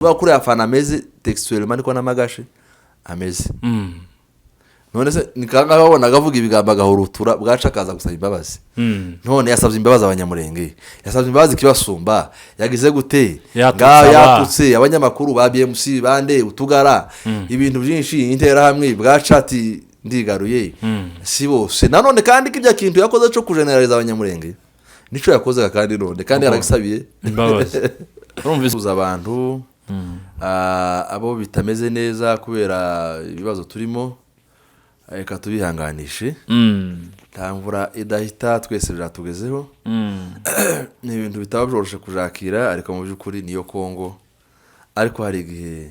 kuri afana ameze textuellement niko na Magashe ameze none se nikanga babona gavuga ibigambo gahurutura bwacakaza gusaba imbabazi none yasabye imbabazi abanyamurenge yasabye imbabazi kibasumba yagize gute yakutse abanyamakuru ba BMC bande utugara ibintu byinshi intera hamwe bwacati ndigaruye si bose nanone kandi kibya kintu yakoze cyo kugeneraliza abanyamurenge nico yakoze kandi none kandi yaragisabiye imbabazi urumva abantu abo bitameze neza kubera ibibazo turimo reka tubihanganishe tamvura idahita twese biratugezeho ni ibintu bitabyoroshe kujakira ariko mu byukuri niyo Kongo ariko hari igihe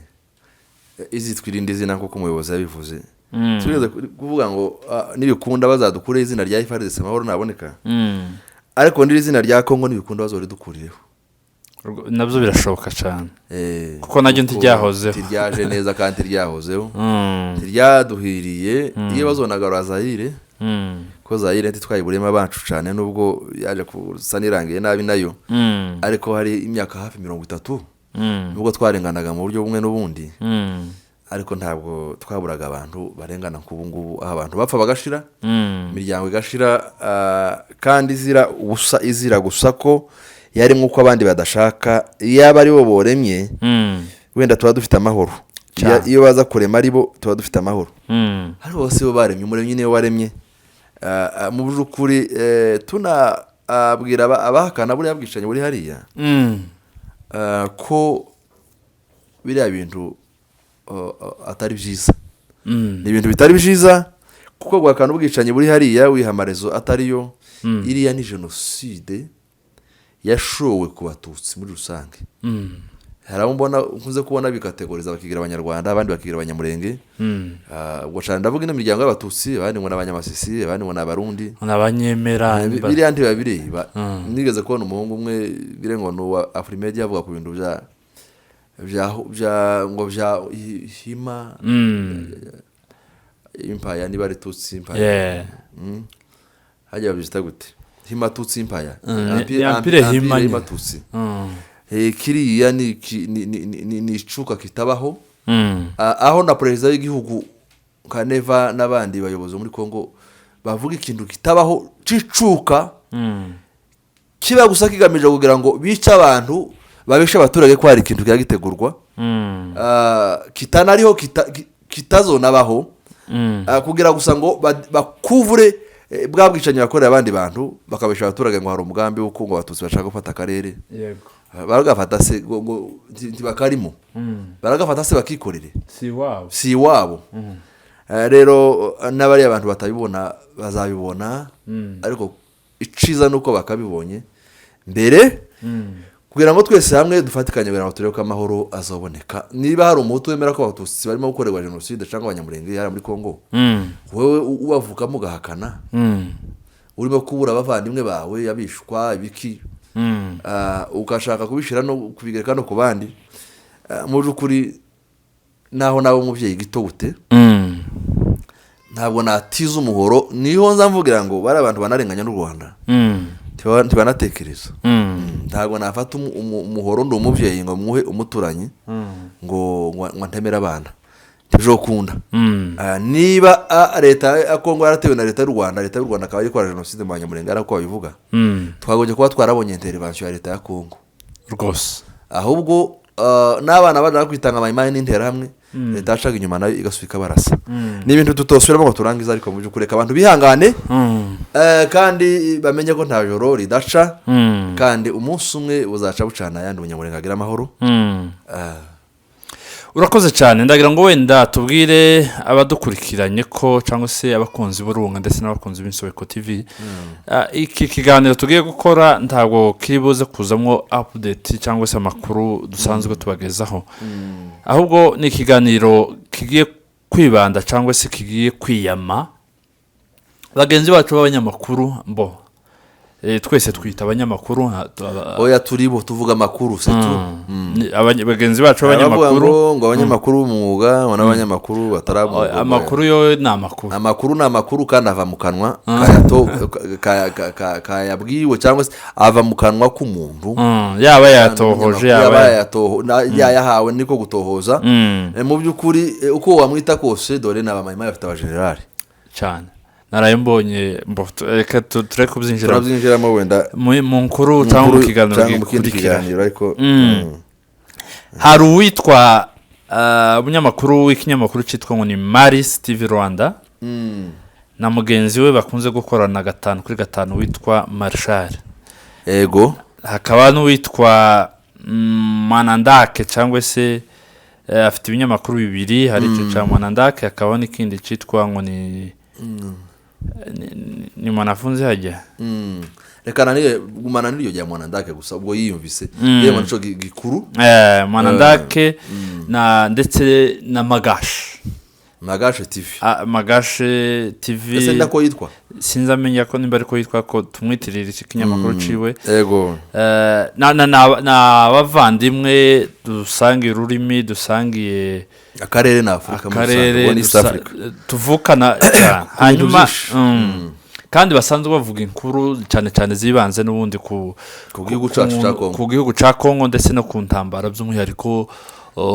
izitwirinde izina nko umuyobozi yabivuze tugeze kuvuga ngo nibikunda bazadukure izina rya FARDC mahoro naboneka ariko ndiri izina rya Kongo nibikunda bazoridukurireho nabyo birashoboka cyane kuko najye ntijyahozeho tiryaje neza kandi tiryahozeho tiryaduhiriye iyo bazonagara Zaire ko Zaire ntitwayiburema bacu cyane nubwo yaje kusanirangiye nabi nayo ariko hari imyaka hafi 30 nubwo twarenganaga mu buryo bumwe n'ubundi ariko ntabwo twaburaga abantu barengana kubu ngubu abantu bapfa bagashira imiryango igashira kandi izira gusa ko yari nkuko abandi badashaka yaba ari bo boremye wenda tuba dufite amahoro iyo baza kurema ari bo tuba dufite amahoro ari bose bo baremye umuremye niwe waremye mu byukuri tunabwira abahakana buri yabwishanye buri hariya ko biriya bintu atari byiza ni ibintu bitari byiza kuko gwakana ubwicanye buri hariya wihamarezo atariyo iriya ni genocide yashowe ku batutsi muri rusange harambona nkuze kubona bikategoriza bakigira abanyarwanda abandi bakigira abanyamurenge ubwo cyane ndavuga ino miryango y'abatutsi abandi ngo n'abanyamasisi abandi ngo n'abarundi n'abanyemera biriya ndi babiri nigeze kubona umuhungu umwe gire ngo no Afrimedia avuga ku bintu bya hima impaya niba ari tutsi impaya hajya byita gute hima tutsi impaya ampire hima tutsi kiriya ni icuka kitabaho aho na president w'igihugu Kaneva n'abandi bayobozi muri Kongo bavuga ikintu kitabaho cicuka kiba gusa kigamije kugira ngo bica abantu babesha abaturage ko hari ikintu cyagitegurwa kitanariho kitazonabaho kugira gusa ngo bakuvure bwabwicanye bakorera abandi bantu bakabesha abaturage ngo hari umugambi wo ngo abatutsi bashaka gufata akarere yego baragafata se ngo ntibakarimo baragafata se bakikorere si wabo rero n'abari abantu batabibona bazabibona ariko iciza nuko bakabibonye mbere kugira ngo twese hamwe dufatikanye kugira ngo turebe ko amahoro azoboneka niba hari umuhutu wemera ko abatutsi barimo gukorerwa genocide cyangwa abanyamurenge yari muri Kongo wewe ubavukamo gahakana urimo kubura abavandimwe bawe yabishwa ibiki ukashaka kubishira no kubigereka no kubandi mu byukuri naho nawe umuvyeyi gito gute ntabwo natiza umuhoro niho nzamvugira ngo bari abantu banarenganya n'u Rwanda tibanatekereza ntabwo nafata umuhoro ndo umuvyeyi ngo muhe umuturanyi ngo ntemera abana tibyo kunda niba leta ya Kongo yaratewe na leta y'u Rwanda akaba ari kwa genocide mu Banyamurenge ariko babivuga twagoje kuba twarabonye intervention ya leta ya Kongo rwose ahubwo n'abana bana kwitanga amayimani n'intera hamwe leta yacaga inyuma nayo igasubika barasa ni ibintu tutosubiramo ngo turangiza ariko mu by'ukuri abantu bihangane kandi bamenye ko nta joro ridaca kandi umunsi umwe uzaca bucana yandi Umunyamurenge agira amahoro urakoze cyane ndagira ngo wenda tubwire abadukurikiranye ko cyangwa se abakunzi b'Urunga ndetse n'abakunzi b'Insobeko TV iki kiganiro tugiye gukora ntabwo kiribuze kuzamwo update cyangwa se amakuru dusanzwe tubagezaho ahubwo ni ikiganiro kigiye kwibanda cyangwa se kigiye kwiyama bagenzi bacu b'abanyamakuru twese twita abanyamakuru oya turibo tuvuga amakuru se bagenzi bacu abanyamakuru ngo abanyamakuru b'umwuga n'abanyamakuru bataravuga amakuru yo ni amakuru kandi ava mu kanwa kayabwiwe cyangwa se ava mu kanwa k'umuntu yaba yatohoje yayahawe niko gutohoza mu by'ukuri uko wamwita kose dore n'abamama bafite abajenerali cyane naraye mbonye reka tureke kubyinjiramo wenda mu nkuru cyangwa mu kiganiro ariko hari uwitwa umunyamakuru w'ikinyamakuru cyitwa ngo ni Maristv Rwanda na mugenzi we bakunze gukorana 5x5 witwa Marshal ego hakaba n'uwitwa Mwanandaketv cyangwa se afite ibinyamakuru bibiri hari icyo cya Mwanandaketv hakaba n'ikindi cyitwa ngo ni mwanafunzi hajya reka naniye gumana n'iryo rya Mwanandaketv gusa ubwo yiyumvise yema nico gikuru Mwanandaketv na ndetse na Magashe TV Magashe TV ese ndako yitwa sinzamenya ko nimba ariko yitwa ko tumwitirira iki kinyamakuru ciwe yego na bavandimwe dusangiye ururimi dusangiye akarere na Afrika muri Afrika tuvukana hanyuma kandi basanzwe bavuga inkuru cyane cyane zibanze n'ubundi ku gihugu ca Kongo ndetse no ku ntambara by'umwihariko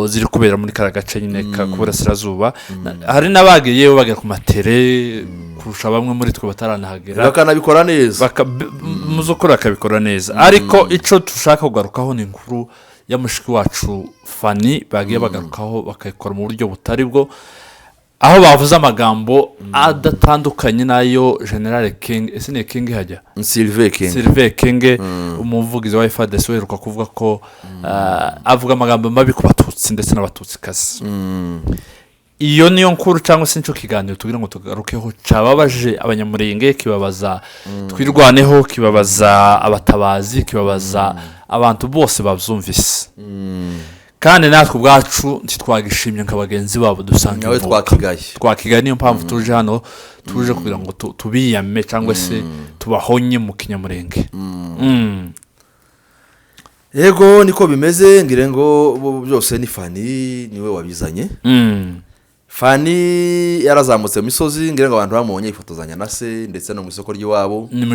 ziri kubera muri karagace nyine kuburasirazuba hari nabagiye bagera ku matere kurusha bamwe muri twe bataranahagera bakanabikora neza muzukura akabikora neza ariko ico tushaka kugarukaho ni inkuru ya mushiki wacu Fanny bagiye bagarukaho bakayikora mu buryo butari bwo aho bavuze amagambo adatandukanye nayo General King esine King hajya Sylvain King umuvugizi wa FARDC weruka kuvuga ko avuga amagambo mabi ku batutsi ndetse n'abatutsikazi iyo niyo nkuru cyangwa se nico kiganiro tugira ngo tugarukeho cababaje abanyamurenge kibabaza twirwaneho kibabaza abatabazi kibabaza abantu bose bavyumvise kandi natwe ubwacu ntitwagishimye nk'abagenzi babo dusanga nawe twakigaye niyo mpamvu tuje hano tuje kugira ngo tubiyame cyangwa se tubahonye mu kinyamurenge yego niko bimeze ngire ngo byose ni Fanny niwe wabizanye Fanny yarazamutse mu misozi ngira ngo abantu bamubonye ifotozanya na se ndetse no mu isoko ry'iwabo ni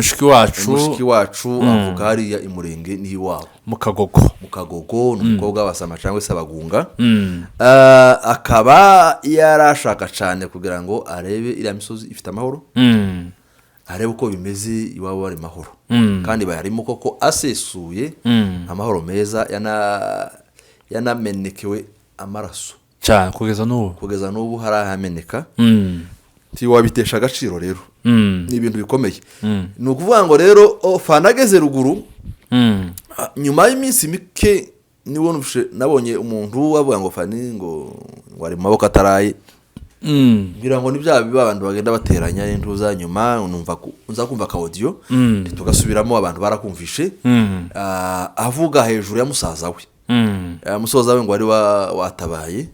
mushiki wacu avuga hariya imurenge ni iwabo mu kagogo n'umukobwa basama cyangwa se abagunga akaba yarashaka cyane kugira ngo arebe iriya misozi ifite amahoro arebe uko bimeze iwabo bari mahoro kandi bayarimo koko asesuye amahoro meza yanamenekewe amaraso cyane kugeza n'ubu harahameneka wabitesha agaciro rero ni ibintu bikomeye ni ukuvuga ngo rero Fanny ageze ruguru nyuma y'iminsi mike nabonye umuntu wavuga ngo Fanny ngo wari mu maboko ataraye ngira ngo ni bya abantu bagenda bateranya n'intuza nyuma unza kumva ka audio tugasubiramo abantu barakumvishe avuga hejuru ya musaza we musoza we ngo ari watabaye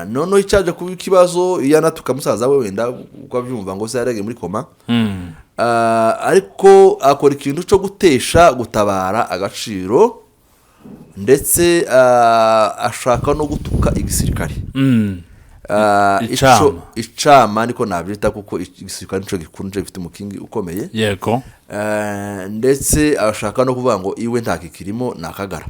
noneho icyaje kuba ikibazo yanatuka musaza we wenda uko abyumva ngo se yarege muri koma ariko akora ikintu cyo gutabara agaciro ndetse ashaka no gutuka igisirikare icama niko nabyita kuko igisirikare nico gikuru nico gifite umukingi ukomeye yego ndetse ashaka no kuvuga ngo iwe ntakikirimo nakagara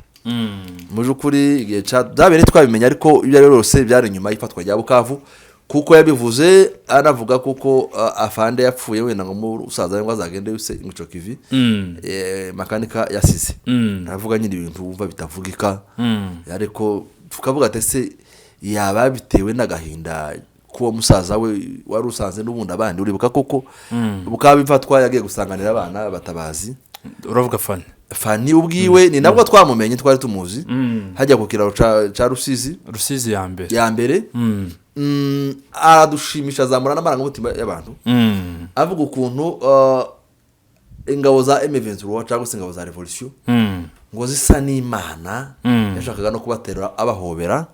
mu by'ukuri igihe byabere twabimenya ariko ibyo ari byose byari nyuma y'ifatwa rya Bukavu kuko yabivuze anavuga kuko afande yapfuye wenda ngo musaza ngo azagende yose imico kivi makanika yasize aravuga nyine ibintu wumva bitavugika ariko tukavuga ati se yaba bitewe n'agahinda kuwo musaza we wari usanze n'ubundi abandi uribuka koko bukaba bifatwa yagiye gusanganira abana batabazi uravuga Fanny ubwiwe ni nabwo twamumenye twari tumuzi hajya ku kiraro ca Rusizi ya mbere aradushimisha zamura n'amarangamutima y'abantu avuga ukuntu ingabo za M23 cyangwa se ingabo za revolution ngo zisa n'Imana yashakaga no kubatera abahobera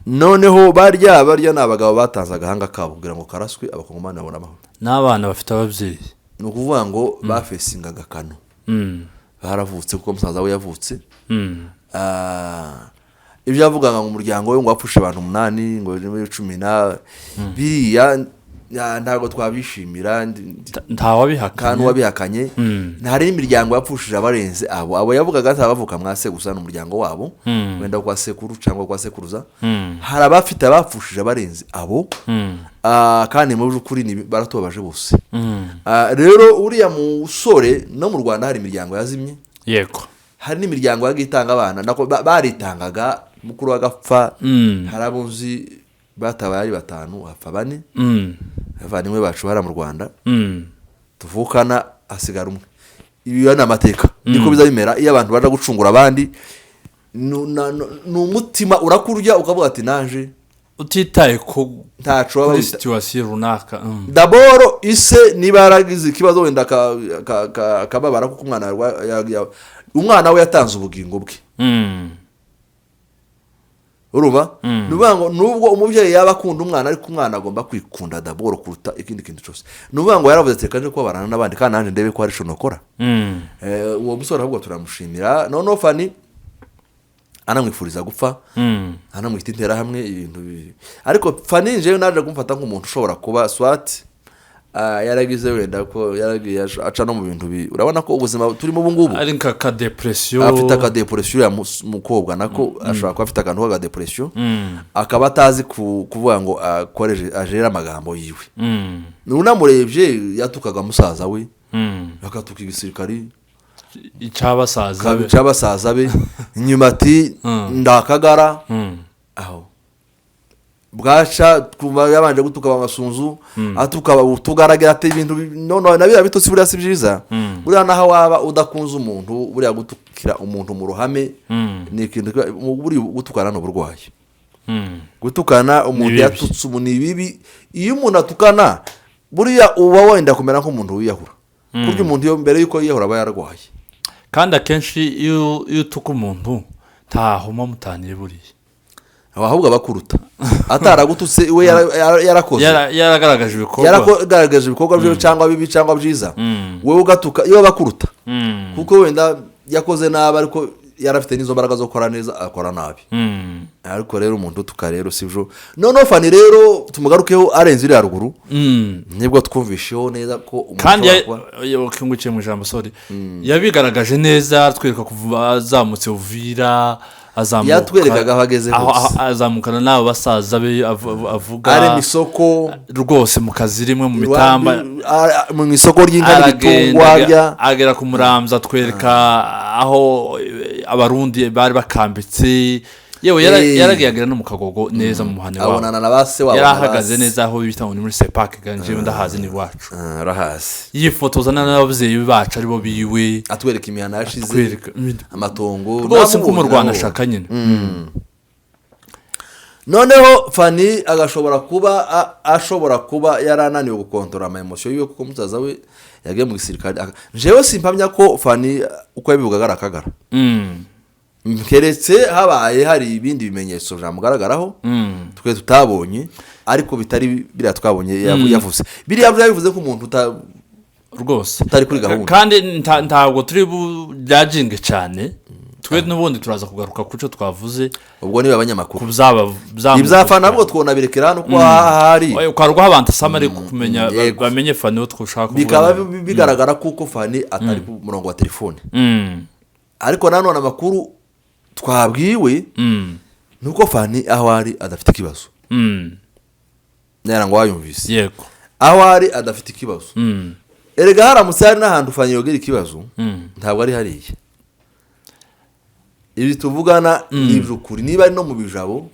noneho barya n'abagabo batanze agahanga kabo kugira ngo karaswe abakongomani babona amahoro n'abana bafite ababyeyi ni ukuvuga ngo bafesingaga kano baravutse kuko musaza we yavutse ibyo yavugaga ngo umuryango we ngo wapfushe abantu 8 ngo 10 biriya ntabwo twabishimira ntawabihakanye wabihakanye ntari imiryango yapfushije abarenze abo yavugaga atabavuka mwase gusa n'umuryango wabo wenda kwa sekuru cyangwa kwa sekuruza hari abafite abapfushije abarenze abo kandi mu by'ukuri baratobaje bose rero uriya musore no mu Rwanda hari imiryango yazimye yego hari n'imiryango yagitanga abana nako baritangaga mukuru wagapfa hari abunzi batabaye ari 5 hapfa 4 abavandimwe bacu bara mu Rwanda tuvukana asigara umwe ibi yana amateka niko bizabimera iyo abantu baje gucungura abandi n'umutima urakurya ukavuga ati naje utitaye ko ntaco kuri situation runaka d'abord ise niba yaragize ikibazo wenda kababara kuko umwana we yatanze ubugingo bwe uruba nubango nubwo umubyeyi yaba akunda umwana ariko umwana agomba kwikunda d'abord kuruta ikindi kintu cyose nubango yaravuze ati kaje ko barana nabandi kandi nanje ndebe ko hari cyo nokora uwo musore ahubwo turamushimira none Fanny anamwifuriza gupfa anamwita intera hamwe ibintu ariko Fanny nje naje kumfata nk'umuntu ushobora kuba swat yaragize wenda ko yaragiye aca no mu bintu urabona ko ubuzima turimo ubungubu ari nka depression afite ka depression ya mukobwa nako ashobora kuba afite akantu ka depression akaba atazi kuvuga ngo akoreje ajera amagambo yiwe nunamurebye yatukaga musaza we akatuka igisirikari icabasaza be inyuma ati ndakagara aho bwaca kuba yabanje gutuka amasunzu atuka utugaragira ate ibintu none nabira bitose buriya si byiza buriya naho waba udakunze umuntu buriya gutukira umuntu mu ruhame ni ikintu buri gutukana n'uburwayi gutukana umuntu yatutse umuntu bibi iyo umuntu atukana buriya uba wenda kumera nk'umuntu wiyahura kurya umuntu yo mbere yuko yiyahura aba yarwaye kandi akenshi iyo utuka umuntu ntahoma mutaniye buriya ahubwo abakuruta ataragututse iwe yarakoze yaragaragaje ibikorwa byo cyangwa bibi cyangwa byiza wewe ugatuka iyo bakuruta kuko wenda yakoze nabi ariko yarafite nizo mbaraga zo gukora neza akora nabi ariko rero umuntu utuka rero sivyo none Fanny rero tumugarukeho arenze iri haruguru nibwo twumvisheho neza ko kandi ukingukiye mu jambo sorry yabigaragaje neza twereka kuva azamutse uvira yatwerekaga ahageze hose azamukana n'abo basaza be avuga ari misoko rwose mu kazi rimwe mu mitamba mu isoko ry'inka n'ibitungwa agera ku Muramza twereka aho abarundi bari bakambitse yewe yaragiyagira no mu Kagogo neza mu muhane wabo abonana na base wabo yarahagaze neza aho bita ngo ni muri sepak ganje ndahazi ni wacu rahazi yifotoza n'abavyeyi bacu aribo biwe atwereka imihana yashize amatongo rwose ko mu Rwanda shaka nyine noneho Fanny ashobora kuba yarananiwe gukontora ama emotion yiwe kuko musaza we yagiye mu gisirikare jewe simpamya ko Fanny uko yabivugaga arakagara keretse habaye hari ibindi bimenyetso byamugaragaraho twe tutabonye ariko bitari biriya twabonye yavuze biriya yavuze ko umuntu rwose utari kuri gahunda kandi ntabwo turi bujajinge cyane twe n'ubundi turaza kugaruka kuco twavuze ubwo niba abanyamakuru ibyafa nabwo twona birekera hano ko hari ukarwa abantu samari kumenya bamenye Fanny twushaka bikaba bigaragara kuko Fanny atari ku murongo wa telefone ariko nanone amakuru twabwiwe nuko Fanny aho ari adafite ikibazo nera ngo wayumvise yego aho ari adafite ikibazo erega haramutse hari n'ahantu Fanny yogera ikibazo ntabwo ari hariya ibi tuvugana ibyukuri niba ari no mu bijabo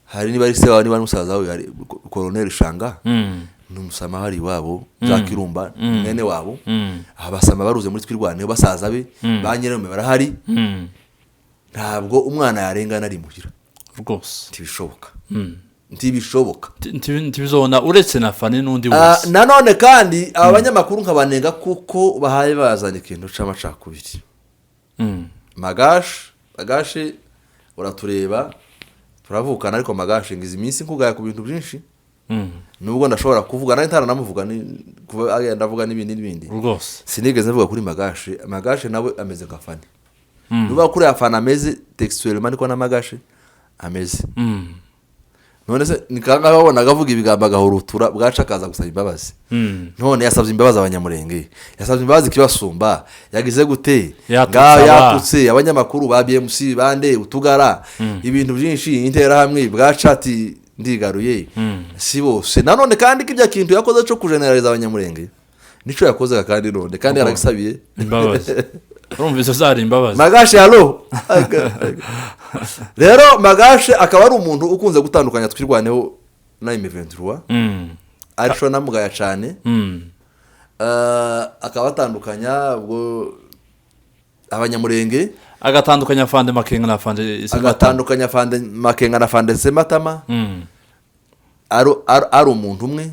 hari niba ari se wawe niba musaza we Colonel Shanga n'umusama hari wabo zakirumba mwene wabo abasama baruze muri twirwaneho basaza be banyereme barahari ntabwo umwana yarengana ari muhira rwose ntibishoboka ntibizona uretse na Fanny n'undi wese nanone kandi aba banyamakuru nkabanenga kuko bahaye bazana ikintu c'amacakubiri Magashe uratureba turavukana ariko Magashe ngize iminsi nkugaya ku bintu byinshi nubwo ndashobora kuvuga nawe ntaranamuvuga kuba agenda avuga n'ibindi rwose sinigeze mvuga kuri Magashe nawe ameze nka Fanny nuba kuri ya Fanny ameze textuellement niko na Magashe ameze none se nikanga babona gavuga ibigambo agahurutura bwaca kaza gusaba imbabazi none yasabye imbabazi abanyamurenge yasabye imbabazi kibasumba yagize gute yakutse abanyamakuru ba BMC bande utugara ibintu byinshi intera hamwe bwaca ati ndigaruye si bose nanone kandi kijya kintu yakoze cyo kugeneraliza abanyamurenge nico yakoze kandi none kandi yaragisabiye imbabazi urumvise zari imbabazi Magashe halo rero Magashe akaba ari umuntu ukunze gutandukanya twirwaneho na M23 arisho namugaya cyane akaba atandukanya ubwo abanyamurenge agatandukanya Fande Makenga na Fande agatandukanya Fande Makenga na Fande Sematama ari umuntu umwe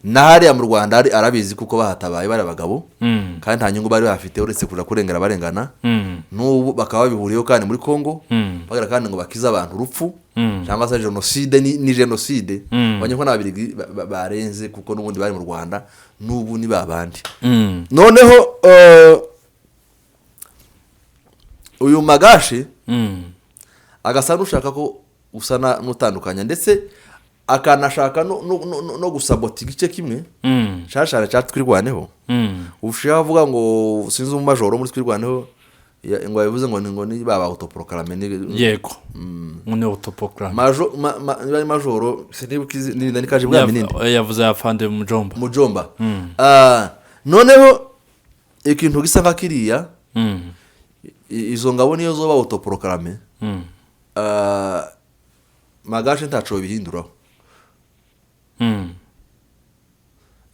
nahari mu Rwanda arabizi kuko bahatabaye bari abagabo kandi nta nyungu bari bafite uretse kuja kurengera barengana n'ubu bakaba bihuriyeho kandi muri Kongo bagira kandi ngo bakiza abantu urupfu cyangwa se genocide ni genocide abanyako n'abirigi barenze kuko n'ubundi bari mu Rwanda n'ubu ni babandi noneho uyu Magashe agasa nushaka ko usana nutandukanya ndetse akanashaka no gusabota igice kimwe cyashara cyatwirwaneho ushaka avuga ngo sinzi umumajoro muri twirwaneho ngo yavuze ngo ni baba autoproclame yego ngo ni autoproclame majoro sinibukizi ni kaje bwa minini yavuze yafande mujomba noneho ikintu gisa nka kiriya izo ngabo niyo zo ba autoproclame Magashe ntaco bihinduraho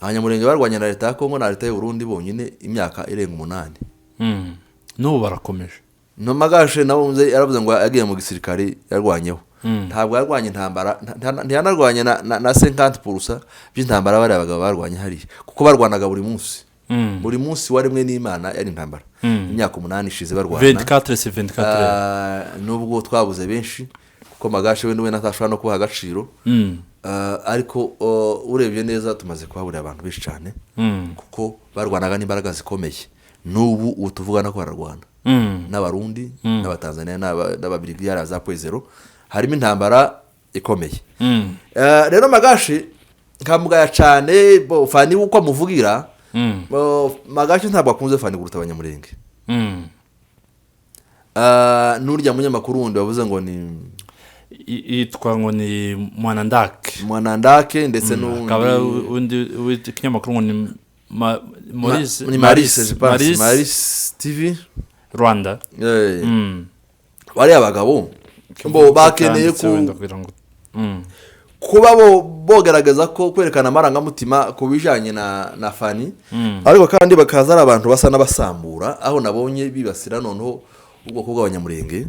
abanyamurenge barwanya na leta ya Kongo na leta y'u Burundi bonyine imyaka irenga 8 n'ubu barakomeje no Magashe nawe yaravuze ngo yagiye mu gisirikare yarwanyeho ntabwo yarwanye intambara ntiyanarwanye na 50% by'intambara bari abagabo barwanye hari kuko barwanaga buri munsi waremwe n'Imana yari intambara imyaka 8 ishize barwana 24 nubwo twabuze benshi kuko Magashe we n'we natashwa no kuha agaciro ariko urebye neza tumaze kuhabura abantu benshi cyane kuko barwanaga n'imbaraga zikomeye n'ubu utuvugana ko bararwana n'abarundi n'abatanzania n'ababirigi yaraza kwezero harimo intambara ikomeye rero Magashe nkamugaya cyane Fanny uko amuvugira Magashe ntabwo akunze Fanny guruta abanyamurenge n'urya munyamakuru wundi wavuze ngo ni yitwa ngo ni Mwanandake ndetse n'undi w'ikinyamakuru ngo ni Maristv Rwanda bari abagabo bakeneye kuba bogaragaza ko kwerekana amarangamutima ku bijanye na Fanny ariko kandi bakaza ari abantu basa n'abasambura aho nabonye bibasira noneho ubwoko bw'abanyamurenge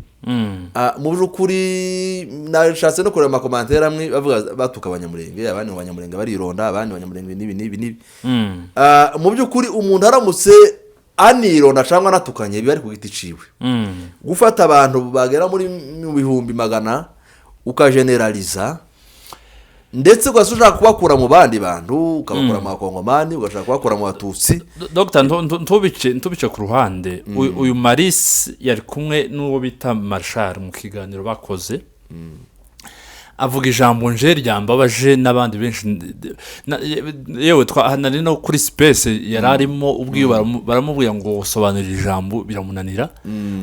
mu by'ukuri nashatse no kureba amakomantere amwe bavuga batuka abanyamurenge abandi abanyamurenge barironda abandi abanyamurenge nibi mu by'ukuri umuntu aramutse anironda cyangwa natukanye biba ari ku giti ciwe gufata abantu bagera muri 100,000 ukageneraliza ndetse ugasushaka kubakura mu bandi bantu ukabakura mu Bakongomani ugashaka kubakura mu Batutsi Dr. ntubice ku ruhande uyu Maris yari kumwe n'uwo bita Marshal mu kiganiro bakoze avuga ijambo nje ryambabaje n'abandi benshi yewe twahanari no kuri space yararimo ubwiyo baramubwira ngo usobanurira ijambo biramunanira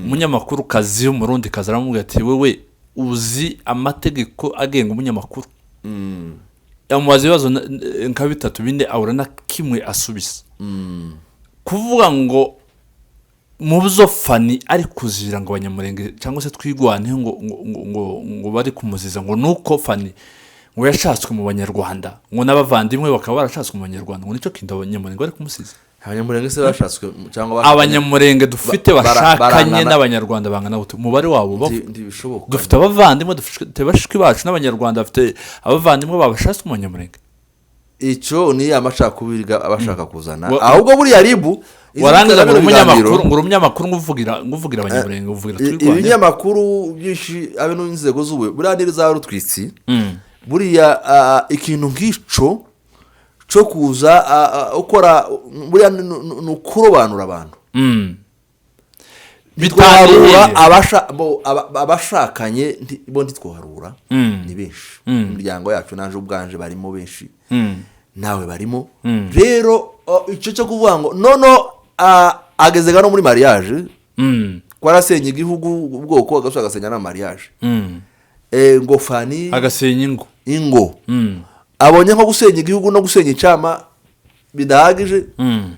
umunyamakuru kazi umurundi kazi aramubwira ati wewe uzi amategeko agenga umunyamakuru yamubaza ibibazo nka 3 ahura na kimwe asubisa kuvuga ngo mu byo Fanny ari kuzira ngo abanyamurenge cyangwa se twigwane ngo bari kumuziza ngo nuko Fanny ngo yashatswe mu banyarwanda ngo n'abavandimwe bakaba barashatswe mu banyarwanda ngo nico kintu abanyamurenge bari kumusiza abanyamurenge se bashatswe cyangwa abanyamurenge dufite bashakanye n'abanyarwanda bangana gute umubare wabo ndibishoboka dufite abavandimwe dufite bashiki bacu n'abanyarwanda bafite abavandimwe babashatswe mu banyamurenge ico ni amacakubiri abashaka kuzana ahubwo buri yaribu warangiza ngo umunyamakuru nguvugira abanyamurenge uvugira twirwanya ibinyamakuru byinshi abe n'inzego z'ubuye burandiri za rutwitsi buriya ikintu nk'ico cyo kuza ukora buriya ni ukurobanura abantu bitwarura abashakanye bo ntitwoharura ni benshi imiryango yacu naje ubwanje barimo benshi nawe barimo rero icyo cyo kuvuga ngo nono ageze gano muri mariage kwarasenye igihugu ubwoko agashaka gasenya na mariage ngo Fanny agasenya ingo abonye nko gusenya igihugu no gusenya icama bidahagije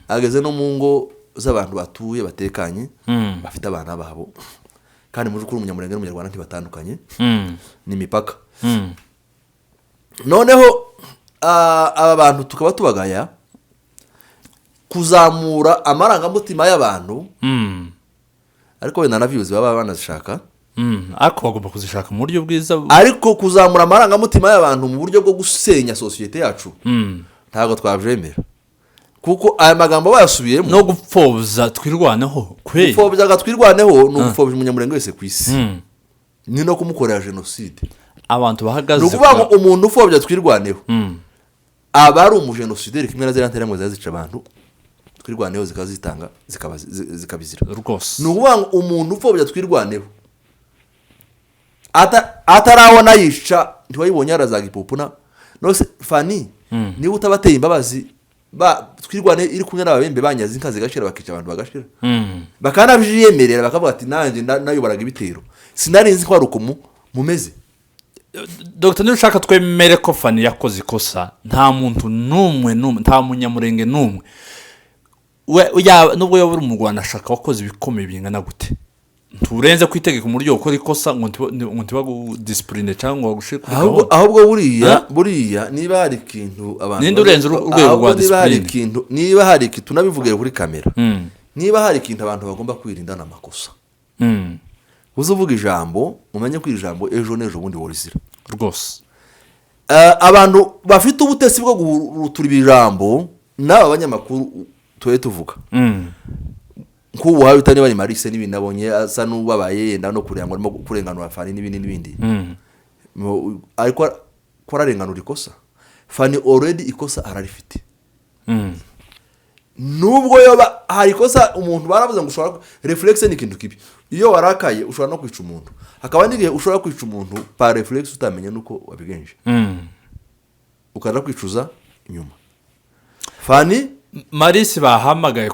ageze no mu ngo z'abantu batuye batekanye bafite abana babo kandi muje kuri umunyamurenge n'umunyarwanda ntibatandukanye n'imipaka noneho aba bantu tukaba tubagaya kuzamura amarangamutima y'abantu ariko wenda navyuzi baba banazishaka ariko bagomba kuzishaka mu buryo bwiza ariko kuzamura amarangamutima y'abantu mu buryo bwo gusenya societe yacu ntago twavyemera kuko aya magambo bayasubiyemo no gupfobya twirwaneho kweli gupfobya twirwaneho no gupfobya umunyamurenge wese ku isi ni no kumukorera genocide abantu bahagaze nukuvuga ngo umuntu ufobya twirwaneho aba ari umugenocideri kimwe na ziriya nteramwe zazica abantu twirwaneho zikazitanga zikabizira rwose nukuvuga ngo umuntu ufobya twirwaneho atarabona yica ntiwayibonye arazaga ipupuna nose Fanny niba utabateye imbabazi twirwane iri kumwe n'ababembe banyaze inka zigashira bakica abantu bagashira bakanabyiyemerera bakavuga ati nanjye nayobaraga ibitero sinarinzi ko ari uko mumeze Dr. Nirushaka twemere ko Fanny yakoze ikosa nta muntu numwe nta munyamurenge numwe nubwo yaba uri mu Rwanda ashaka wakoze ibikomeye bingana gute nturenze kwitegeka mu buryo ukora ikosa ngo ntiba discipline cyangwa gushika ahubwo buriya niba hari ikintu abantu ninde urenze urwego rwa discipline niba hari ikintu nabivugira kuri kamera niba hari ikintu abantu bagomba kwirinda n'amakosa uzuvuga ijambo umenye ko ijambo ejo nejo bundi worizira rwose abantu bafite ubutesi bwo gurutura ibijambo n'aba banyamakuru tuvuga kubu hawe utani bari Maristv n'ibindi nabonye asa n'ubabaye yenda no kurengwa no kurenganura Fanny n'ibindi ariko kwararenganura ikosa Fanny already ikosa ararifite nubwo yoba hari ikosa umuntu baravuze ngo ushobora reflex ni ikintu kibi iyo warakaye ushobora no kwica umuntu hakaba n'igihe ushobora kwica umuntu par reflex utamenye nuko wabigenje ukaza kwicuza inyuma Fanny Maristv bahamagaye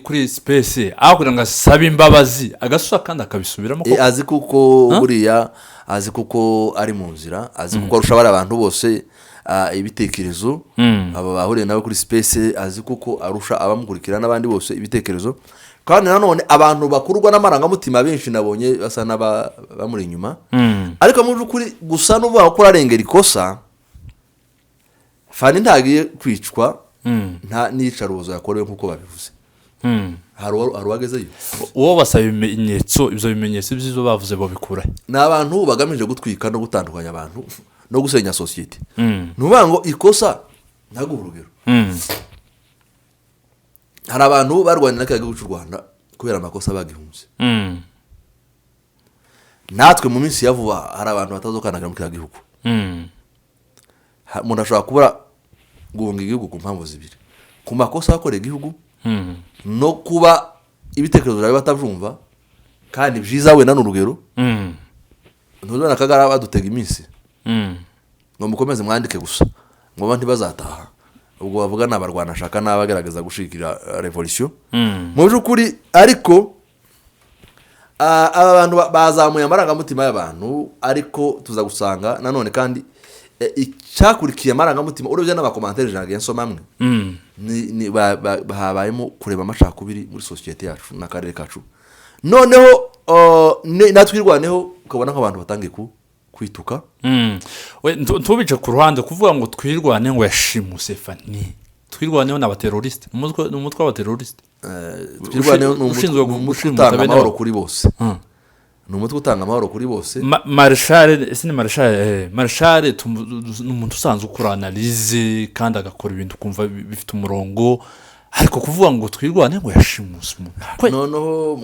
kuri space aho kugira ngo asabe imbabazi agasuka kandi akabisubiramo ko azi kuko buriya azi kuko ari mu nzira azi kuko arushabara abantu bose ibitekerezo aba bahuriye nawe kuri space azi kuko arusha abamukurikira n'abandi bose ibitekerezo kandi nanone abantu bakurwa n'amarangamutima benshi nabonye basa n'abamuri inyuma ariko mu by'ukuri gusa n'uvuga ko arengera ikosa Fanny ntagiye kwicwa nta nicaruzo yakorewe nkuko babivuze haruwagezeyo uwo basaba ibimenyetso ibyo bimenyetso by'izo bavuze bo bikura n'abantu bagamije gutwika no gutandukanya abantu no gusenya societe nuvuga ngo ikosa ntago urugero hari abantu barwanira n'akaga cy'u Rwanda kubera amakosa bagihunze natwe mu minsi ya vuba hari abantu batazokanagira mu kaga gihugu umuntu ashobora kubura guhunga igihugu ku mpamvu zibiri ku makosa yakoreye igihugu no kuba ibitekerezo byawe batabyumva kandi byiza we n'urugero ntuzana akagara badutega iminsi ngo mukomeze mwandike gusa ngo abandi bazataha ubwo bavuga n'abarwana shaka n'abagerageza gushikira revolution mu by'ukuri ariko aba bantu bazamuye amarangamutima y'abantu ariko tuza gusanga nanone kandi icyakurikiye amarangamutima urebye n'abakomantere jange nsoma amwe ni bahabayemo kureba amacakubiri muri societe yacu n'akarere kacu noneho natwirwaneho ukabona nk'abantu batangiye kwituka we ntubice ku ruhande kuvuga ngo twirwane ngo yashimuse Fanny twirwaneho n'abateroriste umutwe w'abateroriste twirwaneho n'umutwe amahoro kuri bose numutwe utanga amahoro kuri bose Marshal n'umuntu usanzwe ukora analyse kandi agakora ibintu kumva bifite umurongo ariko kuvuga ngo twirwane ngo yashimuse umuntu noneho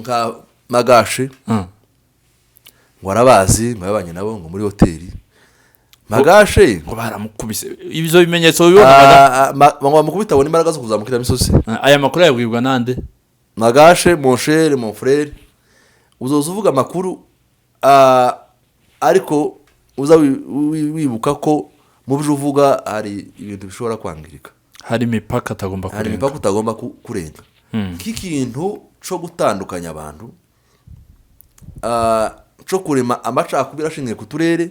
Magashe warabazi mwabanye nabo ngo muri hoteli Magashe ngo baramukubise ibyo bimenyetso bibona ngo bamukubita abona imbaraga zo kuzamukira imisozi. aya makuru yabwirwa nande? Magashe mon cher mon frère uzoza uvuga amakuru ariko uza wibuka ko mu byo uvuga hari ibintu bishobora kwangirika, hari imipaka atagomba kurenga, hari imipaka utagomba kurenga. K'ikintu cyo gutandukanya abantu, cyo kurema amacakubiri ashingiye ku turere.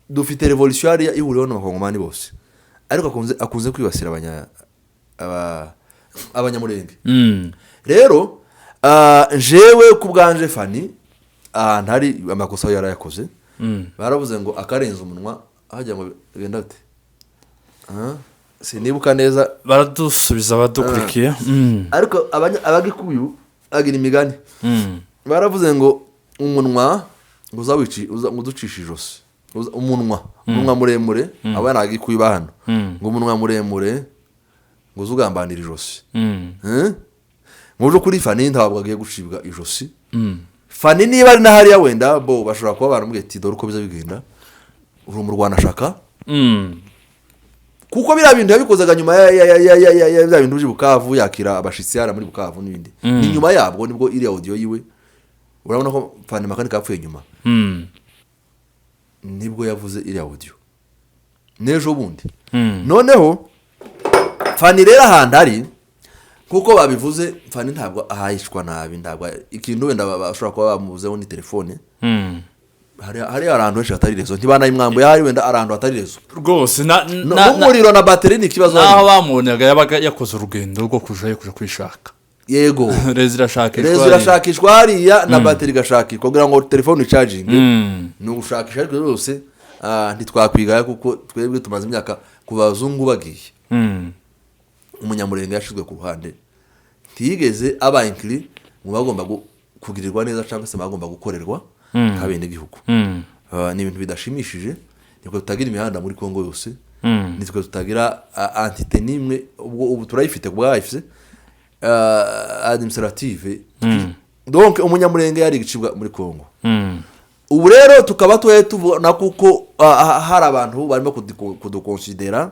Dufite revolution yari ihuriweho n'abakongomani bose, ariko akunze kwibasira abanyamurenge. Rero jewe ku bwanje Fanny ntari amakosa yarayakoze. Baravuze ngo akarenza umunwa hajya ngo benda bite, sinibuka neza, baradusubiza badukurikiye. Ariko abagikuyu agira imigani. Baravuze ngo umunwa ngo uducisha ijosi, umunwa muremure, abana bagikuyu bahano ngo umunwa muremure ngo uzugambanira ijosi. Mu byo kuri Fanny ntabwo agiye gucibwa ijosi. Fanny niba ari nahariya wenda bo bashobora kuba baramubwiye ati dore uko biza bigenda, uri mu Rwanda shaka. Kuko biriya bintu yabikozaga nyuma ya bintu by'i Bukavu, yakira abashitsi yara muri Bukavu n'ibindi. Ni nyuma yabwo nibwo iriya audio yiwe urabona ko Fanny makanika yapfuye nyuma. Nibwo yavuze iriya audio nejo bundi. Noneho Fanny rero ahantu ari kuko babivuze, Fanny ntabwo ahayishwa nabi, ntabwo ikintu wenda bashobora kuba bamuzeho ni telefone. Hari arantu henshi hatari rezo, ntibanayimwambo yari wenda arantu hatari rezo rwose. N'umuriro na bateri ni ikibazo. Naho bamubonaga yabaga yakoze urugendo rwo kuja kwishaka. Yego rezo irashakishwa hariya na bateri igashakishwa kugira ngo telefone icharging. Ni ugushakisha ariko rwose ntitwakwigaya kuko twebwe tumaze imyaka ku bazungu bagiye. Umunyamurenge yashizwe ku ruhande, ntiyigeze aba inclus mu bagomba kugirirwa neza cyangwa se bagomba gukorerwa kabene gihugu. Ni ibintu bidashimishije. Niko tutagira imihanda muri Kongo yose, nitwe tutagira entité nimwe ubu turayifite kubwayifise administrative. Donc umunyamurenge yari gicibwa muri Kongo. Ubu rero tukaba tubona kuko hari abantu barimo kudukonsidera,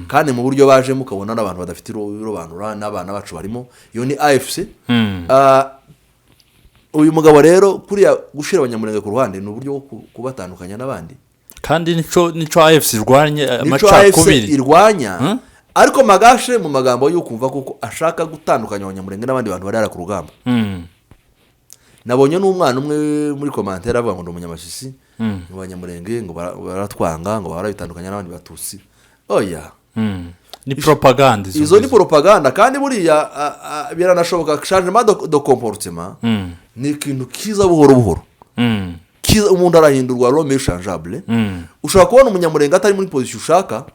kandi mu buryo baje mukabona n'abantu badafite irobanura n'abana bacu barimo. Iyo ni AFC. Uyu mugabo rero kuriya gushira abanyamurenge ku ruhande ni uburyo bwo kubatandukanya n'abandi, kandi nico AFC irwanya amacakubiri irwanya. Ariko Magashe mu magambo yo kumva kuko ashaka gutandukanya abanyamurenge n'abandi bantu bari ku rugamba. Nabonye n'umwana umwe muri commentaire avuga ngo ndo munyamasisi ngo abanyamurenge ngo baratwanga ngo barabitandukanya n'abandi batutsi. Oya, ni propaganda. Izo ni propaganda, kandi buriya biranashoboka changement de comportement. Ni ikintu kiza buhoro buhoro. Kiza umuntu arahindurwa rome changeable. Ushaka kubona umunyamurenge atari muri position ushaka,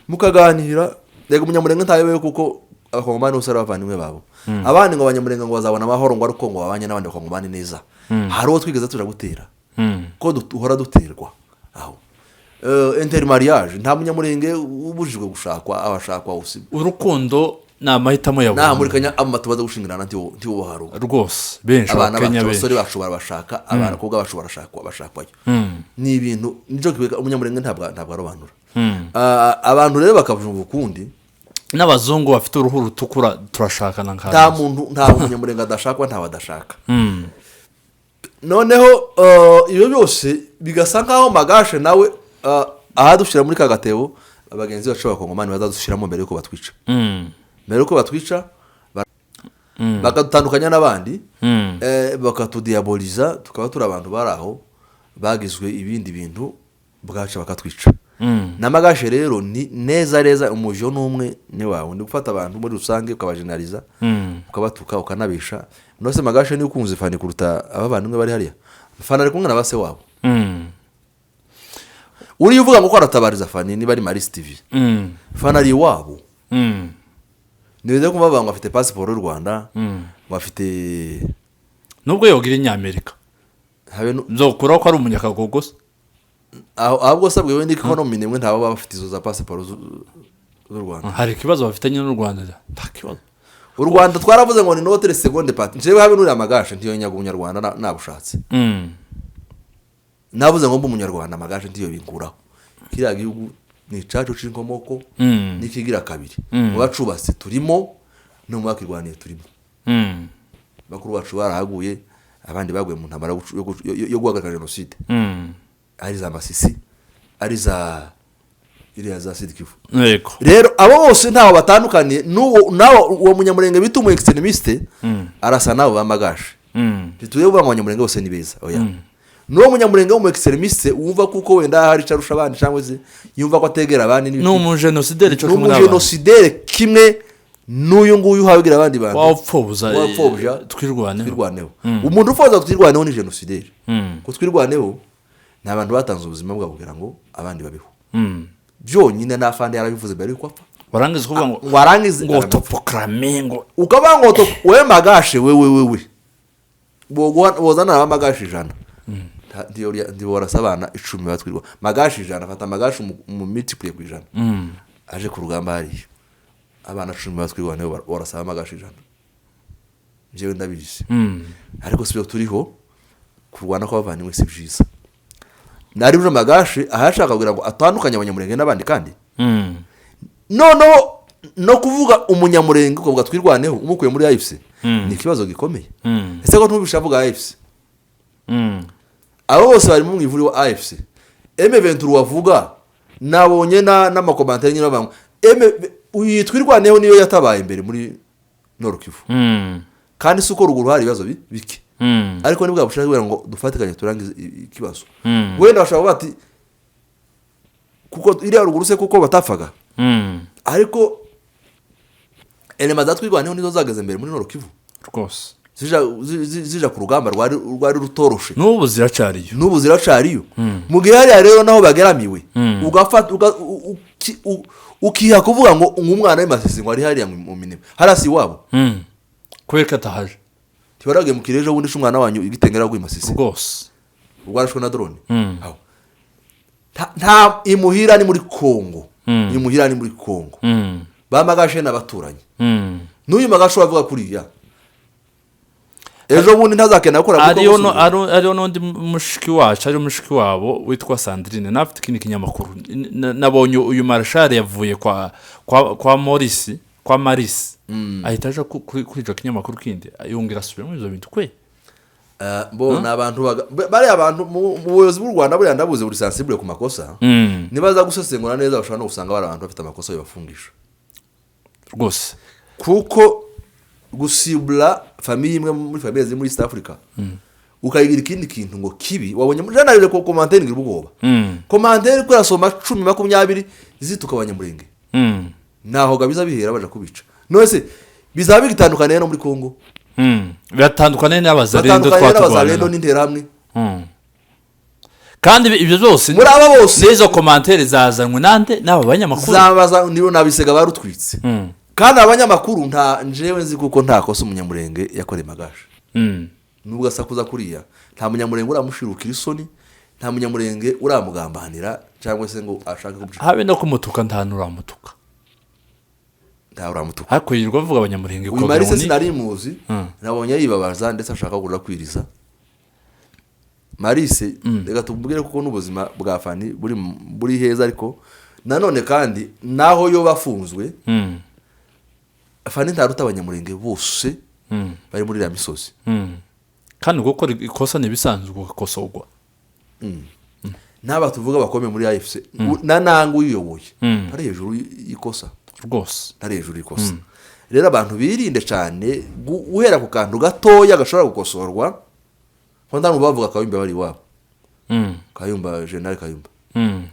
mukaganira. Rego umunyamurenge ntayewe kuko abakongomani bose bavanywe babo. Abandi ngo abanyamurenge ngo bazabona amahoro ngo ariko ngo babanye n'abandi bakongomani neza. Hari uwo twigeze tuja gutera ko duhora duterwa aho. Intermariage nta munyamurenge ubujijwe gushakwa, abashakwa hose. Urukundo na mahitamo yawe na muri Kenya amatubaza gushingirana ntiwo baharuka rwose. Benshi abakenya benshi bashobora bashaka, abakobwa bashobora bashakwayo. Ni ibintu nico kibeka umunyamurenge ntabwo arobanura. Abantu rero bakavuga ukundi n'abazungu bafite uruhu rutukura turashakana nka nta munyamurenge adashakwa, nta badashaka. Noneho iyo byose bigasa nkaho Magashe nawe ahadushira muri kagatebo abagenzi bacu b'abakongomani bazadushiramo mbere yuko batwica. Mbere yuko batwica bakadutandukanya n'abandi, bakatudiaboliza, tukaba turi abantu baraho bagizwe ibindi bintu bwaca bakatwica. Na Magashe rero ni neza umujo n'umwe ni wawe ndi gufata abantu muri rusange ukabajenaliza, ukabatuka ukanabisha. Nose Magashe ni ukunze Fanny kuruta abavandimwe bari hariya. Fanny ari kumwe na base wabo. Uri uvuga ngo aratabariza Fanny niba ari Maristv. Fanny ari wabo. Niweze kumva ngo afite passport y'u Rwanda, ngo afite nubwo yogira inyamerika. Nzokura ko ari umunyakagogosa. Ahubwo sabwe we ndiko no minemwe ntabo bafite izo za passport z'u Rwanda. Hari kibazo bafitanye n'u Rwanda. Ntakibazo. U Rwanda twaravuze ngo ni notre seconde partie. Jewe habe nuri Magashe ntiyo nyagunya Rwanda nabushatse. navuze ngo mba umunyarwanda Magashe ndiyo binguraho kiriya gihugu ni icacu c'inkomoko n'ikigira kabiri mu bacubatse turimo no mu bakirwaniye turimo bakuru bacu barahaguye abandi baguye mu ntambara yo guhagarika jenoside ari za Masisi ari za iriya za Sidikivu rero abo bose ntaho batandukaniye nawo uwo munyamurenge bita umu extremiste arasa nabo ba Magashe bituye uba abanyamurenge bose ni beza oya no munyamurenge w'umu extremiste wumva kuko wenda hari carusha abandi cyangwa se yumva ko ategera abandi no mu genocidaire cyo kumwe n'abandi no genocidaire kimwe n'uyu nguyu habigira abandi bantu wapfobya twirwaneho umuntu ufoza twirwaneho ni genocidaire ko twirwaneho n'abantu batanze ubuzima bwabo kugira ngo abandi babeho byonyine n'afande yarabivuze mbere yuko apfa warangiza kuvuga ngo ngo autoproclamer ngo ukabanga ngo we Magashe we bozana aba Magashe ijana ndiyo warasabana 10 batwirwa Magashe ijana afata Magashe mu multiplier ku ijana aje ku rugamba hari abana 10 batwirwa nayo warasaba Magashe ijana jewe ndabizi ariko sibyo turiho kurwana kwa bavanywe si byiza nari buje Magashe ahashaka kugira ngo atandukanye abanyamurenge n'abandi kandi no kuvuga umunyamurenge ko bwatwirwaneho umukuye muri AFC ni kibazo gikomeye ese ko ntubishavuga AFC abo bose bari mu ivuri wa AFC M23 wavuga nabonye n'amakomantere nyine bavuga uyitwirwaneho niyo yatabaye imbere muri Nord-Kivu kandi suko ruguru hari ibibazo bike ariko nibwo bushaka kugira ngo dufatikanye turangize ikibazo wenda bashaka bati kuko iri ruguru se kuko batafaga ariko elema zatwirwaneho nizo zageze imbere muri Nord-Kivu rwose zija ku rugamba rwari rutoroshe n'ubu ziracariyo mu gihe hari rero naho bageramiwe ugafata ukiha kuvuga ngo umwana w'Imasisi ngo ari hariya mu Minembwe harasi wabo kubera atahaje tibarage mu kirejo wundi umwana wanyu igitengera gw'Imasisi rwose ubwarashwe na drone aho nta imuhira ni muri Kongo ba Magashe n'abaturanyi n'uyu Magashe wavuga kuri ya ejo bundi ntazakena gukora ariyo n'undi mushiki wacu ari mushiki wabo witwa Sandrine nafite ikindi kinyamakuru nabonye uyu Marshal yavuye kwa Maurice kwa Marisi ahita aje kuri ico kinyamakuru kindi yongera asubira mu izo bintu kwe mbona abantu bari abantu mu buyobozi bw'u Rwanda buri ndabuze buri sensible ku makosa nibaza gusesengura neza bashobora no gusanga bari abantu bafite amakosa yobafungisha rwose kuko gusibla famille imwe muri famille ziri muri East Africa ukayigira ikindi kintu ngo kibi wabonye janarire ko commentaire ngira ubwoba commentaire ko rasoma 10 20 zituka abanyamurenge naho gabiza bihera baje kubica nose bizaba bigitandukana no muri Kongo biratandukana n'abazarendo twatubana n'interamwe kandi ibyo byose muri aba bose izo commentaire zazanwe nande n'aba banyamakuru zabaza nibo nabisega barutwitse kandi abanyamakuru nta njewe nzi kuko nta kosa umunyamurenge yakore Magashe nubwo asakuza kuriya nta munyamurenge uramushirukira isoni nta munyamurenge uramugambanira cyangwa se ngo ashaka kubucika habe no kumutuka nta nuramutuka ariko yirwa avuga abanyamurenge ko Maristv sinari muzi nabonye yibabaza ndetse ashaka kugura kwiriza Maristv reka tubwire kuko n'ubuzima bwa Fanny buri heza ariko nanone kandi naho yo bafunzwe Fanny ntaruta abanyamurenge bose bari muri ya misozi kandi gukora ikosa nibisanzwe gukosorwa naba tuvuga bakomeye muri AFC nanangu uyoboye ari hejuru y'ikosa rwose ari hejuru y'ikosa rero abantu birinde cyane guhera ku kantu gatoya gashobora gukosorwa kwanda bavuga Kayumba bari wabo Kayumba General Kayumba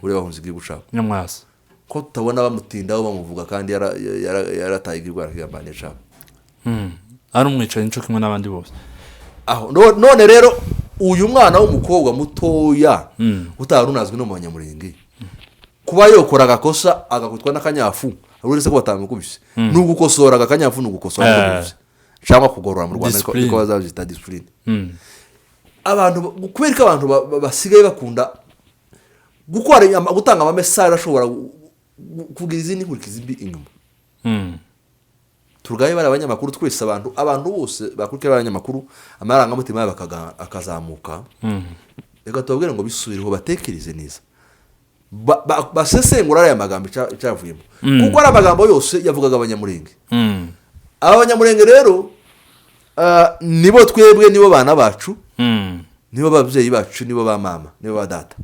uri bahunze igihugu cyabo nyamwasa ko tutabona bamutindaho bamuvuga kandi yarataye igirwara kigambanye cyabo ari umwicaye nico kimwe n'abandi bose aho none rero uyu mwana w'umukobwa mutoya utarunazwe no mu banyamurenge kuba yokora gakosa agakutwa n'akanyafu uretse ko batamukubise n'ugukosora agakanyafu n'ugukosora cyangwa kugorora mu Rwanda ariko bazazita discipline abantu kubera ko abantu basigaye bakunda gutanga ama message ashobora kugira izindi nkurikizi mbi inyuma turugaye bari abanyamakuru twese abantu bose bakurikira abanyamakuru amarangamutima akazamuka reka tubabwire ngo bisubireho batekereze neza basesengura aya magambo icyavuyemo kuko ari amagambo yose yavugaga Abanyamurenge. Abanyamurenge rero nibo twebwe, nibo bana bacu, nibo babyeyi bacu, nibo ba mama, nibo ba data.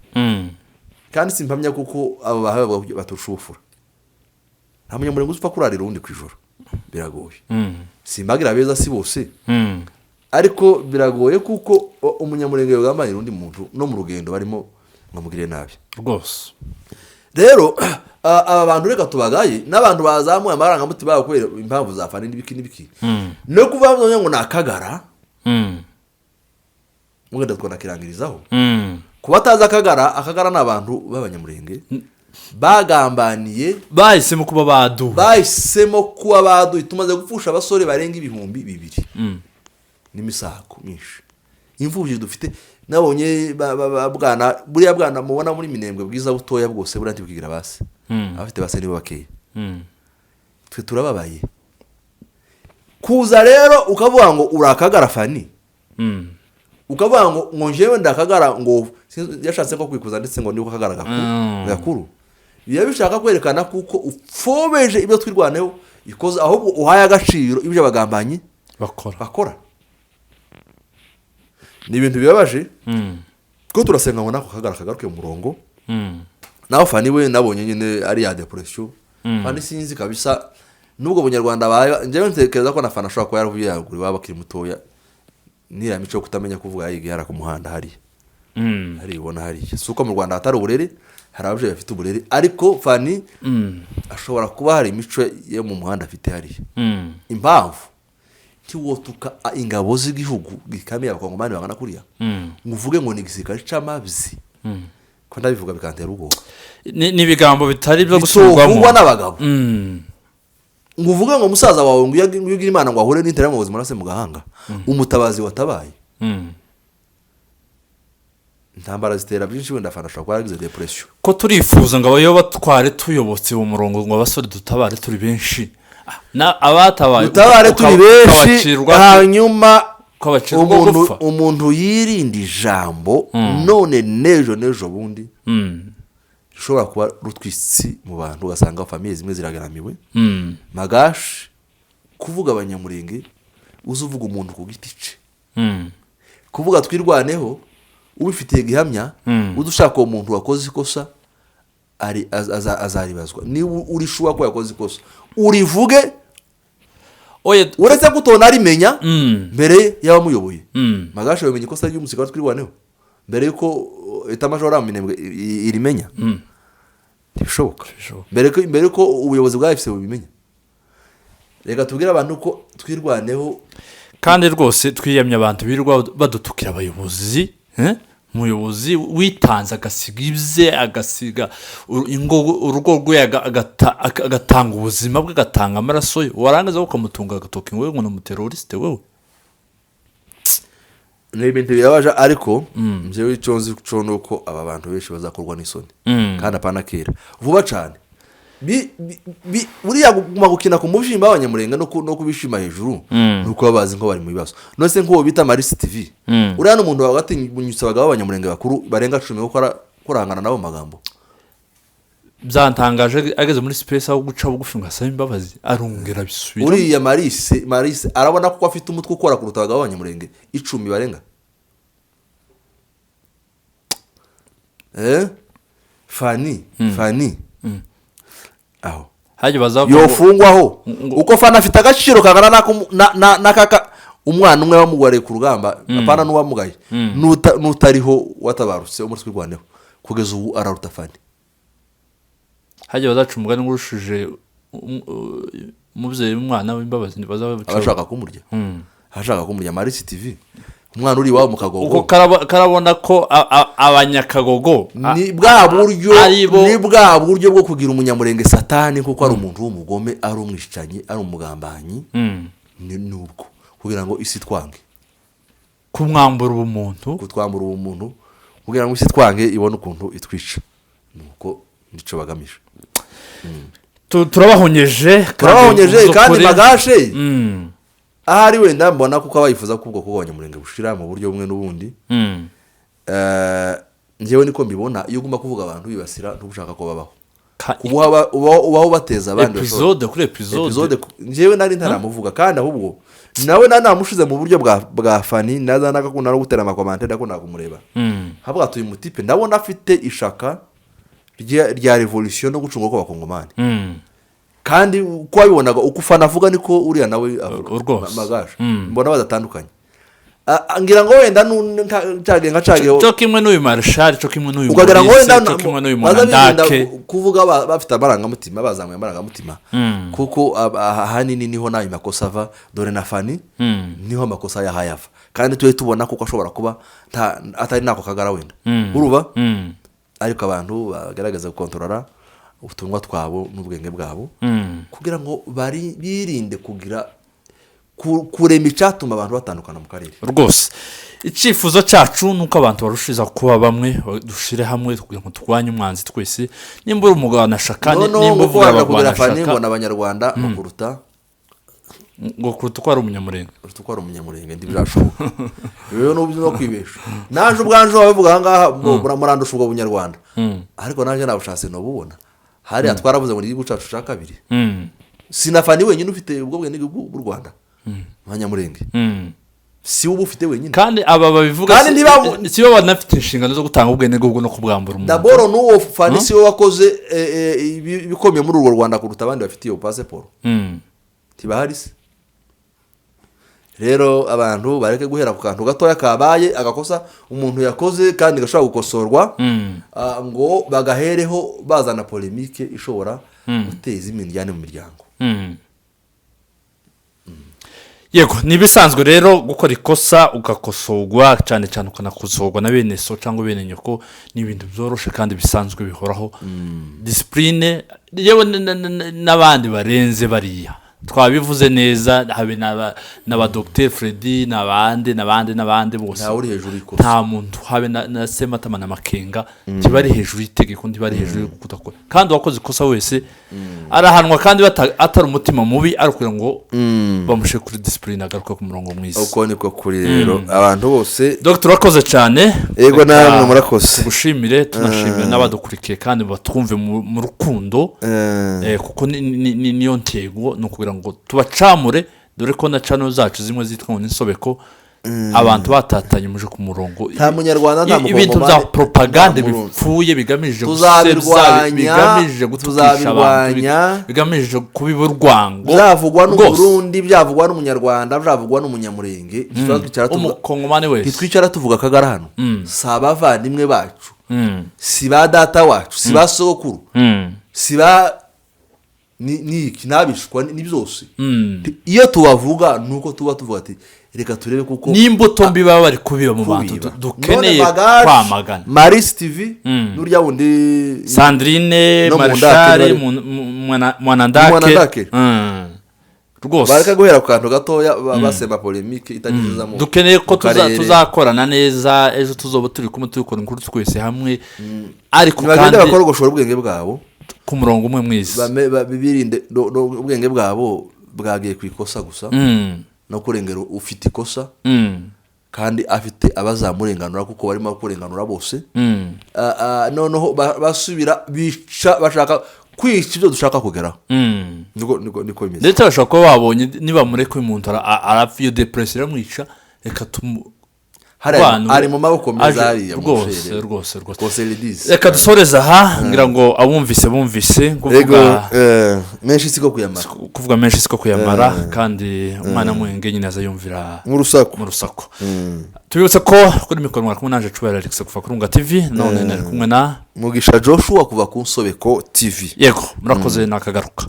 Kandi simpamya kuko abo bahawe batushufura. Nta Munyamurenge uzupfa kurarira undi ku ijoro, biragoye. Simbagira beza si bose, ariko biragoye kuko Umunyamurenge yogambanira undi muntu no mu rugendo barimo nkamugire nabi rwose. Rero aba bantu reka tubagaye n'abantu bazamuye amarangamutima babo kubera impamvu za Fanny n'ibiki no kuvuga ngo nakagara mugenda twanakirangirizaho kuba ataza akagara n'abantu b'Abanyamurenge bagambaniye bahisemo kuba badu tumaze gupfusha abasore barenga 2,000 n'imisako myinshi. Imvubyi dufite nabonye bwana buriya bwana mubona muri Minembwe bwiza butoya bwose buranti bwigira base abafite base nibo bakeye. Twe turababaye kuza rero ukavuga ngo urakagara Fanny, ukavuga ngo njewe ndakagara ngo yashatse ko kwikuza ndetse ngo niko kagara gakuru. Biya bishaka kwerekana kuko upfobeje ibyo twirwaneho ikoze ahubwo uhaye agaciro ibyo bagambanyi bakora. Ni ibintu bibabaje ko turasenga ngo nako kagara kagaruke mu murongo. Naho Fanny we nabonye nyine ari ya depression. Fanny sinzi kabisa nubwo Abanyarwanda baye njewe ntekereza ko na Fanny ashobora kuba yaravuye yaguri baba bakiri mutoya nira mico kutamenya kuvuga yigihara ku muhanda hari ibona hari suko mu Rwanda hatari uburere, hari abuje bafite uburere, ariko Fanny ashobora kuba hari imico yo mu muhanda afite hari impamvu kiwotuka ingabo z'igihugu gikamye abakongomani bangana kuriya nguvuge ngo ni gisirikare c'amabzi ko ndabivuga bikantera ubwoba. Ni bigambo bitari byo gusubirwamo n'abagabo. Nguvuge ngo musaza wawe ngo yugira Imana ngo ahure n'intera mu buzima nase mu gahanga umutabazi watabaye. Intambara zitera byinshi wenda Fanny ashobora kuba yagize depression. Ko turifuza ngo abayo batware tuyobotse mu murongo ngo abasore dutabare turi benshi. Abatabaye dutabare turi benshi hanyuma umuntu yirindi ijambo none nejo bundi ushobora kuba rutwisi mu bantu ugasanga famille zimwe ziragaramiwe. Magashe kuvuga Abanyamurenge uzuvuga umuntu ku giti ce, kuvuga twirwaneho ubifitiye gihamya udushaka umuntu wakoze ikosa ari azaribazwa. Ni uri shuwa ko yakoze ikosa urivuge uretse gutona arimenya mbere y'abamuyoboye. Magashe yamenye ikosa ry'umusirikare twirwaneho mbere yuko etamajoro Minembwe irimenya. Bishoboka mbere ko ubuyobozi bwafise bubimenya. Reka tubwire abantu ko twirwaneho kandi rwose twiyamye abantu birwa badutukira abayobozi. Umuyobozi witanze agasiga ibye agasiga urugo rwe agatanga ubuzima bwe agatanga amaraso ye warangiza ukamutunga agatoki ngo ni umuteroriste wewe. Ni ibintu birabaje ariko njyewe icyo nzi cyo nuko aba bantu benshi bazakorwa n'isoni kandi apana kera vuba cyane. Buriya gukina ku mubyimba Abanyamurenge no kubishima hejuru nuko babazi ngo bari mu bibazo. Nose nko bita Maristv uriya n'umuntu wagatinyutse abagabo Abanyamurenge bakuru barenga 10 gukora kurangana nabo magambo. Byantangaje ageze muri space aho guca bugufi ngo asaba imbabazi arongera bisubira. Uriya Marise arabona ko afite umutwe ukora kuruta abagabo Abanyamurenge 10 barenga. Fanny aho haje bazaho yofungwaho uko Fanny afite agaciro kangana nakaka umwana umwe bamugware ku rugamba apana n'uwamugaye nutariho watabarutse umutwe rwaneho kugeza ubu araruta Fanny. Haje bazaca umugani ngurushije umubyeyi umwana w'imbabazi ntibazabe abashaka kumurya Maristv umwana uri wawe mu Kagogo uko karabona ko abanyakagogo ni bwa buryo bwo kugira Umunyamurenge satani kuko ari umuntu w'umugome ari umwishicanyi ari umugambanyi ni nubwo kugira ngo isi twange kumwambura ubumuntu kugira ngo isi twange ibone ukuntu itwica nuko nico bagamije. turabahonyeje kandi Magashe ahari wenda mbona kuko abayifuza kubwo Abanyamurenge bushira mu buryo bumwe n'ubundi njyewe niko mbibona iyo ugomba kuvuga abantu bibasira ntugushaka ko babaho ubaho bateza abandi episode kuri episode njyewe nari ntaramuvuga kandi ahubwo nawe namushize mu buryo bwa Fanny naza nakakunda no gutera amakomante ndakunda kumureba havuga tuyi mutipe ndabona afite ishaka rya revolution no gucunga ko bakongomani kandi uko wabibonaga uko ufana avuga niko uriya nawe avuga Magashe mbona badatandukanye ngira ngo wenda cage cyo kimwe n'uyu Marishari cyo kimwe n'uyu ukagira ngo wenda cyo kimwe n'uyu Mwanandake kuvuga bafite amarangamutima bazamuye amarangamutima kuko ahanini niho nayo makosa ava dore na Fanny niho amakosa yahayava kandi tuye tubona kuko ashobora kuba atari nako kagara wenda uruba ariko abantu bagaragaza gukontorora ubutumwa twabo n'ubwenge bwabo kugira ngo birinde kugira kurema icyatuma abantu batandukana mu karere rwose icyifuzo cyacu nuko abantu barushiza kuba bamwe dushire hamwe kugira ngo turwanye umwanzi twese nimba uri umugwanashaka nimba uvuga abagwanashaka ngo n'abanyarwanda bakuruta ngo kuruta ko ari umunyamurenge ndibyashoboka rero no kwibesha naje ubwanje bavuga ahangaha murandusha ubwo bunyarwanda ariko naje nabushatse no bubona hari atwaravuze ngo igihugu cyacu cya kabiri sina Fanny wenyine ufite ubwo bwene bw'u Rwanda Abanyamurenge si ubu ufite wenyine kandi aba babivuga si bo banafite inshingano zo gutanga ubwene bw'ubwo no kubwambura umuntu d'abord n'uwo Fanny si we wakoze ibikomeye muri urwo Rwanda kuruta abandi bafite iyo passport tibahari se rero abantu bareke guhera ku kantu gatoya kabaye agakosa umuntu yakoze kandi gashobora gukosorwa ngo bagahereho bazana polemique ishobora guteza imiryango mu miryango yego nibisanzwe rero gukora ikosa ugakosorwa cyane cyane ukanakosorwa na bene so cyangwa bene nyoko ni ibintu byoroshe kandi bisanzwe bihoraho discipline yewe n'abandi barenze bariya twabivuze neza habe n'aba Dr Freddy n'abandi bose nta muntu habe na Sematama na Makenga kibari hejuru y'itegeko ndibari hejuru kudakora kandi wakoze ikosa wese arahanwa kandi atari umutima mubi ariko ngo bamushe kuri discipline agaruka ku murongo mwiza uko niko kuri rero abantu bose Dr wakoze cyane yego namwe murakoze gushimire tunashimira n'abadukurikiye kandi batwumve mu rukundo kuko niyo ntego no kugira ngo tubacamure dore ko na channel zacu zimwe zitwa n'insobeko abantu batatanye muje ku murongo nta munyarwanda nta mukongomani ibintu bya propaganda bipfuye bigamije tuzabirwanya bigamije kubiba urwango byavugwa n'Uburundi byavugwa n'umunyarwanda byavugwa n'umunyamurenge umukongomani wese twicara tuvuga kagara hano sabavandimwe bacu si ba data wacu si ba sogokuru si ba ni kinabishwa ni byose iyo tubavuga nuko tuvuga ati reka turebe kuko n'imbuto mbi baba bari kubiba mu bantu dukeneye kwamagana Maristv n'urya wundi Sandrine Marishari Mwanandake rwose bareka guhera ku kantu gatoya basema polemique itagize mu dukeneye ko tuzakorana neza ejo tuzoba turi kumwe tubikora inkuru twese hamwe ariko kandi bakorogoshora ubwenge bwabo ku murongo umwe mwiza birinde ubwenge bwabo bwagiye ku ikosa gusa no kurengera ufite ikosa kandi afite abazamurenganura kuko barimo kurenganura bose noneho basubira bica bashaka kwica ibyo dushaka kugeraho niko bimeze ndetse bashaka ko babonye niba mureke umuntu arapfa iyo depression iramwica reka ari mu maboko meza ariya rwose reka dusoreza aha ngira ngo abumvise kuvuga menshi siko kuyamara kandi umwana mwenge nyine azayumvira mu rusako tubibutse ko kuri mikoro mwarakumwe nanje Cubera Alex kuva kuri Unga TV none nari kumwe na Mugisha Joshua kuva ku Nsobeko TV yego murakoze nakagaruka